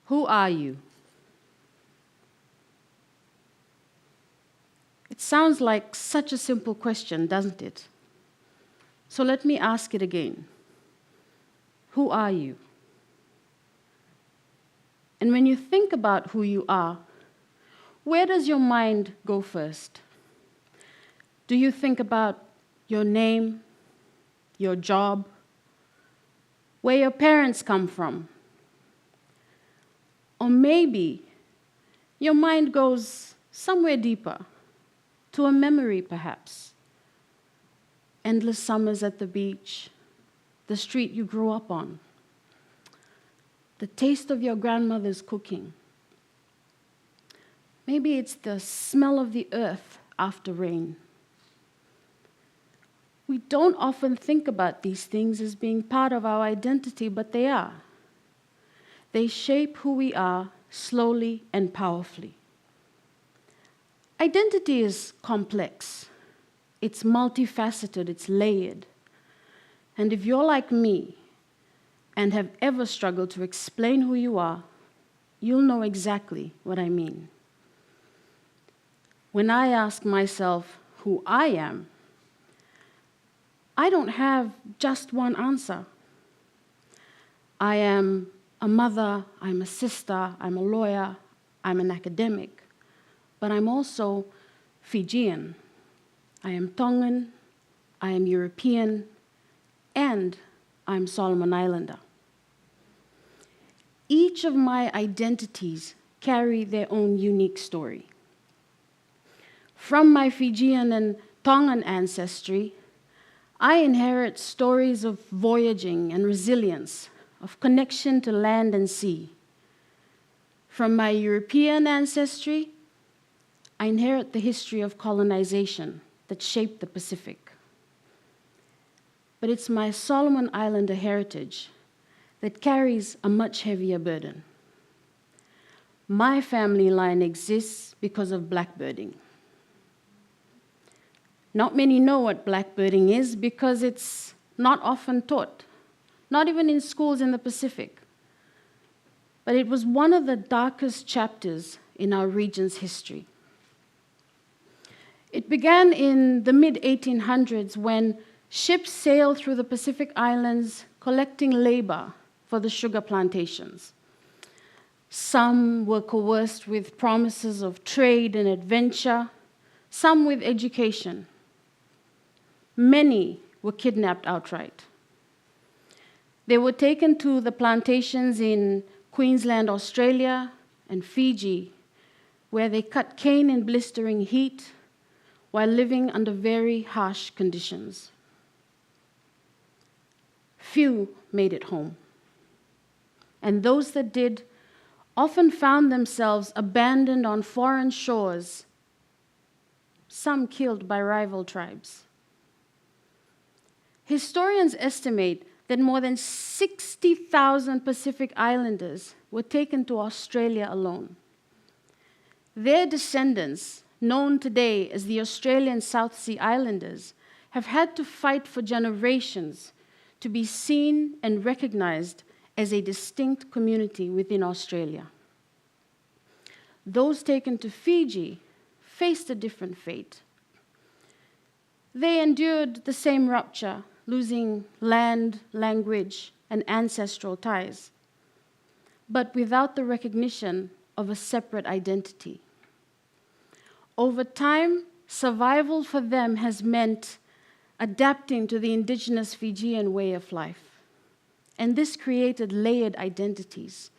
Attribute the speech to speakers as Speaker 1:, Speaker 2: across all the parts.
Speaker 1: Who are you? It sounds like such a simple question, doesn't it? So let me ask it again. Who are you? And when you think about who you are, where does your mind go first? Do you think about your name, your job, where your parents come from? Or maybe your mind goes somewhere deeper, to a memory perhaps. Endless summers at the beach, the street you grew up on, the taste of your grandmother's cooking. Maybe it's the smell of the earth after rain. We don't often think about these things as being part of our identity, but they are. They shape who we are slowly and powerfully. Identity is complex. It's multifaceted, it's layered. And if you're like me and have ever struggled to explain who you are, you'll know exactly what I mean. When I ask myself who I am, I don't have just one answer. I am a mother, I'm a sister, I'm a lawyer, I'm an academic, but I'm also Fijian. I am Tongan, I am European, and I'm Solomon Islander. Each of my identities carry their own unique story. From my Fijian and Tongan ancestry, I inherit stories of voyaging and resilience, of connection to land and sea. From my European ancestry, I inherit the history of colonization that shaped the Pacific. But it's my Solomon Islander heritage that carries a much heavier burden. My family line exists because of blackbirding. Not many know what blackbirding is because it's not often taught, not even in schools in the Pacific. But it was one of the darkest chapters in our region's history. It began in the mid-1800s when ships sailed through the Pacific Islands collecting labor for the sugar plantations. Some were coerced with promises of trade and adventure, some with education. Many were kidnapped outright. They were taken to the plantations in Queensland, Australia, and Fiji, where they cut cane in blistering heat while living under very harsh conditions. Few made it home, and those that did often found themselves abandoned on foreign shores, some killed by rival tribes. Historians estimate that more than 60,000 Pacific Islanders were taken to Australia alone. Their descendants, known today as the Australian South Sea Islanders, have had to fight for generations to be seen and recognized as a distinct community within Australia. Those taken to Fiji faced a different fate. They endured the same rupture, losing land, language, and ancestral ties, but without the recognition of a separate identity. Over time, survival for them has meant adapting to the indigenous Fijian way of life, and this created layered identities.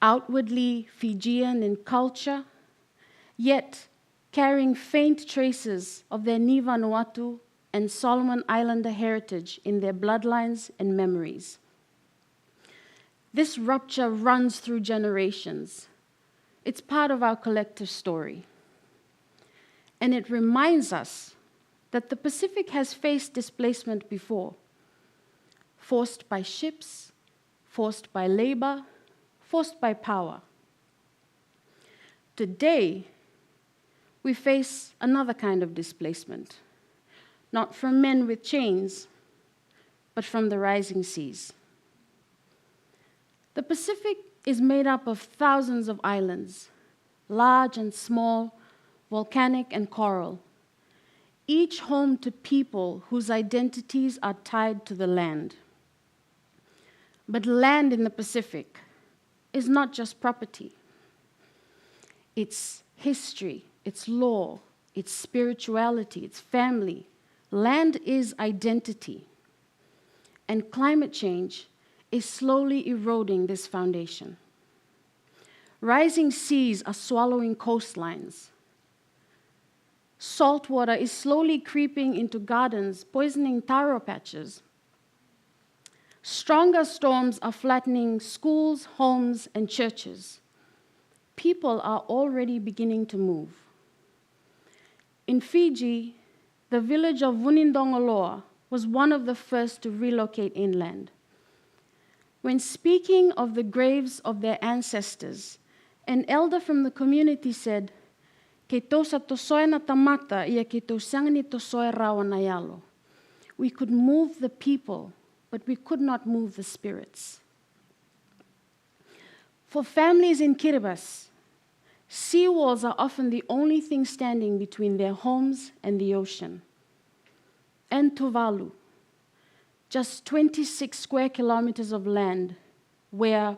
Speaker 1: Outwardly Fijian in culture, yet carrying faint traces of their Ni Vanuatu and Solomon Islander heritage in their bloodlines and memories. This rupture runs through generations. It's part of our collective story. And it reminds us that the Pacific has faced displacement before, forced by ships, forced by labor, forced by power. Today, we face another kind of displacement, not from men with chains, but from the rising seas. The Pacific is made up of thousands of islands, large and small, volcanic and coral, each home to people whose identities are tied to the land. But land in the Pacific is not just property. It's history, it's law, it's spirituality, it's family. Land is identity. And climate change is slowly eroding this foundation. Rising seas are swallowing coastlines. Salt water is slowly creeping into gardens, poisoning taro patches. Stronger storms are flattening schools, homes, and churches. People are already beginning to move. In Fiji, the village of Vunindongoloa was one of the first to relocate inland. When speaking of the graves of their ancestors, an elder from the community said, "Ke tosa tosoe na tamata ia ke tosangani tosoe rawa na yalo." We could move the people, but we could not move the spirits. For families in Kiribati, seawalls are often the only thing standing between their homes and the ocean. And Tuvalu, just 26 square kilometers of land where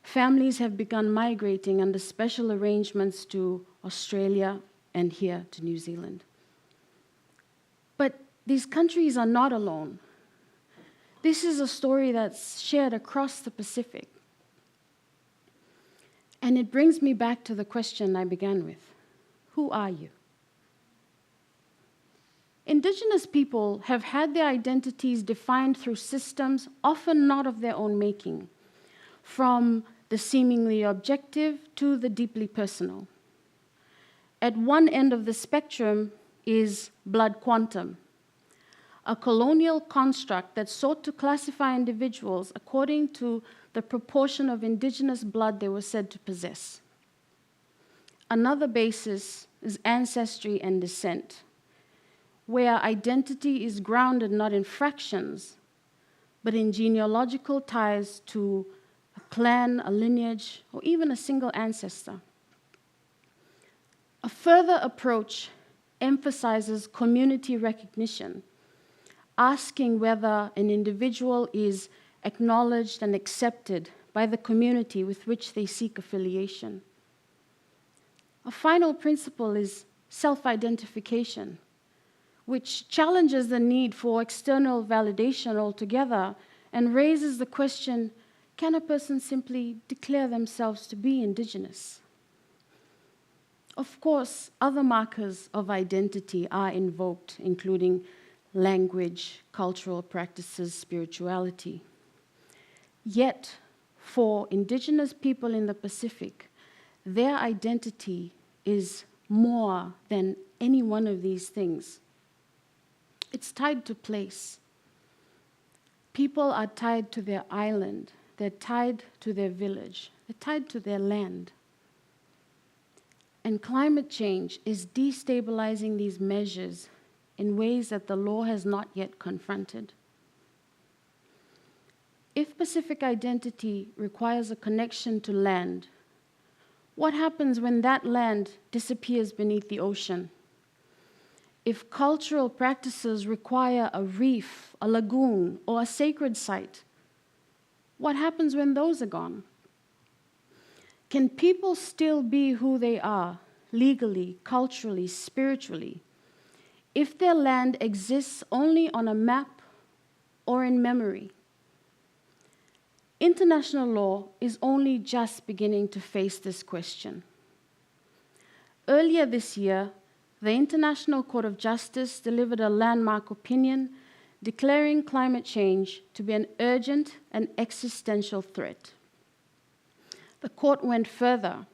Speaker 1: families have begun migrating under special arrangements to Australia and here to New Zealand. But these countries are not alone. This is a story that's shared across the Pacific. And it brings me back to the question I began with. Who are you? Indigenous people have had their identities defined through systems often not of their own making, from the seemingly objective to the deeply personal. At one end of the spectrum is blood quantum, a colonial construct that sought to classify individuals according to the proportion of indigenous blood they were said to possess. Another basis is ancestry and descent, where identity is grounded not in fractions, but in genealogical ties to a clan, a lineage, or even a single ancestor. A further approach emphasizes community recognition, asking whether an individual is acknowledged and accepted by the community with which they seek affiliation. A final principle is self-identification, which challenges the need for external validation altogether and raises the question, can a person simply declare themselves to be indigenous? Of course, other markers of identity are invoked, including language, cultural practices, spirituality. Yet, for indigenous people in the Pacific, their identity is more than any one of these things. It's tied to place. People are tied to their island. They're tied to their village. They're tied to their land. And climate change is destabilizing these measures in ways that the law has not yet confronted. If Pacific identity requires a connection to land, what happens when that land disappears beneath the ocean? If cultural practices require a reef, a lagoon, or a sacred site, what happens when those are gone? Can people still be who they are, legally, culturally, spiritually, if their land exists only on a map or in memory? International law is only just beginning to face this question. Earlier this year, the International Court of Justice delivered a landmark opinion declaring climate change to be an urgent and existential threat. The court went further,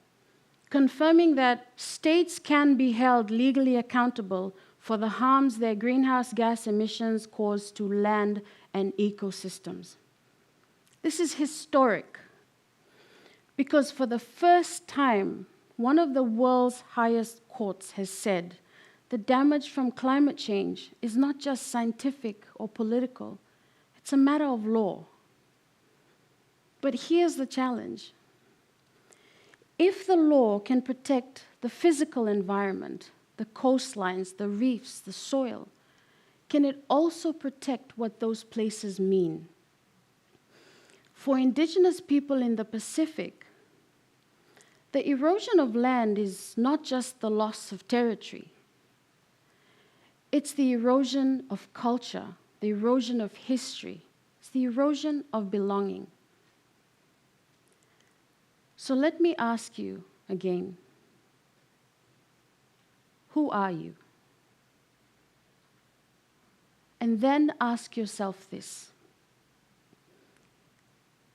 Speaker 1: confirming that states can be held legally accountable for the harms their greenhouse gas emissions cause to land and ecosystems. This is historic, because for the first time, one of the world's highest courts has said the damage from climate change is not just scientific or political, it's a matter of law. But here's the challenge. If the law can protect the physical environment, the coastlines, the reefs, the soil, can it also protect what those places mean? For indigenous people in the Pacific, the erosion of land is not just the loss of territory. It's the erosion of culture, the erosion of history. It's the erosion of belonging. So let me ask you again, who are you? And then ask yourself this.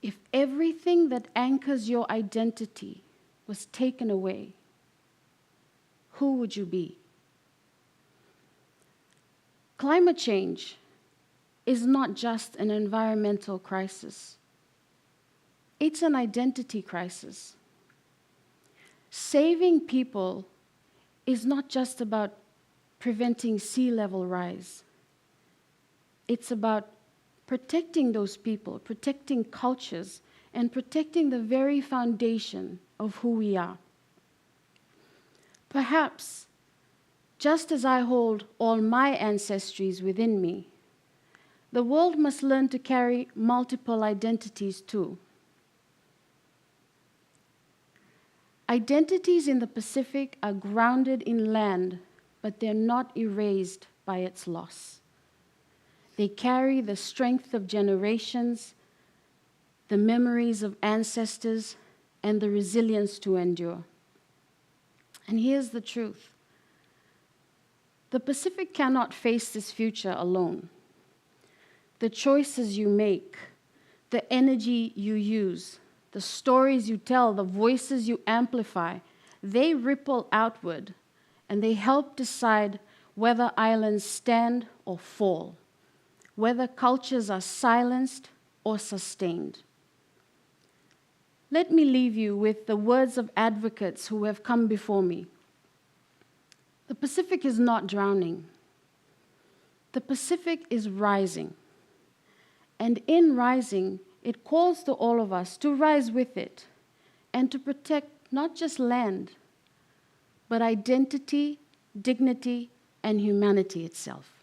Speaker 1: If everything that anchors your identity was taken away, who would you be? Climate change is not just an environmental crisis. It's an identity crisis. Saving people is not just about preventing sea level rise. It's about protecting those people, protecting cultures, and protecting the very foundation of who we are. Perhaps, just as I hold all my ancestries within me, the world must learn to carry multiple identities too. Identities in the Pacific are grounded in land, but they're not erased by its loss. They carry the strength of generations, the memories of ancestors, and the resilience to endure. And here's the truth. The Pacific cannot face this future alone. The choices you make, the energy you use, the stories you tell, the voices you amplify, they ripple outward, and they help decide whether islands stand or fall, whether cultures are silenced or sustained. Let me leave you with the words of advocates who have come before me. The Pacific is not drowning. The Pacific is rising. And in rising, it calls to all of us to rise with it and to protect not just land, but identity, dignity, and humanity itself.